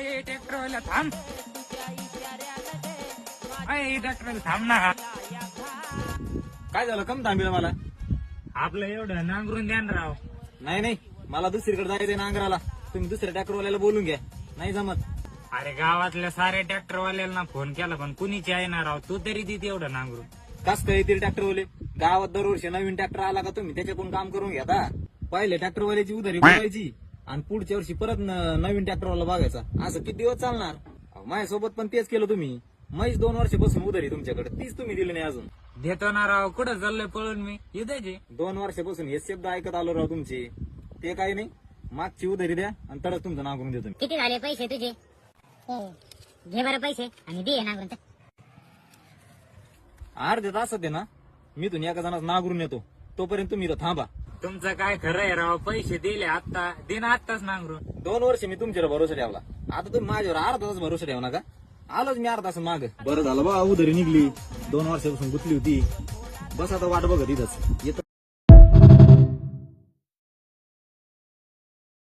अय ट्रॅक्टरवाला थांब. अय ट्रॅक्टरवाला थांब ना. काय झालं? कम थांबिलं मला? आपलं एवढं नांगरून द्या ना राव. नाही मला दुसरीकडे जायचंय नांगराला. तुम्ही दुसऱ्या ट्रॅक्टरवाल्याला बोलून घ्या. नाही जमत. अरे गावातल्या साऱ्या ट्रॅक्टरवाल्याला फोन केला पण कुणीच आहे ना राव. तू तरी तिथे एवढं नांगरून. कस काय येतील ट्रॅक्टरवाले? गावात दरवर्षी नवीन ट्रॅक्टर आला का तुम्ही त्याच्याकडून काम करून घेता. पहिले ट्रॅक्टरवाल्याची उधारी बोलायची आणि पुढच्या वर्षी परत नवीन ट्रॅक्टरवाला बघायचा. असं किती दिवस चालणार? माझ्यासोबत पण तेच केलं तुम्ही. मैच 2 वर्षापासून उधारी तुमच्याकडे, तीच तुम्ही दिली नाही अजून. देतो ना राव. कुठं चाललोय पळून मी? इथेच 2 वर्षापासून हे शब्द ऐकत आलो राव तुमचे. ते काही नाही, मागची उधारी द्या आणि तरच तुमचं नाव करून देतो मी. किती झाले पैसे तुझे? घे बरं पैसे आणि दे नांगरून. अर्ध्या तासात आहे ना, मी तुम्ही एका जणात नागरून येतो. तोपर्यंत तुम्ही इथं थांबा. तुमचं काय खरं आहे राव. पैसे दिले आत्ता. दिन आत्ताच नांगरून. 2 वर्ष मी तुमच्यावर भरोसा ठेवला. आता तुम्ही माझ्यावर अर्धा तास भरोसा ठेवू नका. आलोच मी अर्धा तास माग. बरं झालं बा, उधारी निघली. 2 वर्षापासून गुतली होती. बस आता वाट बघत इथंच. येतो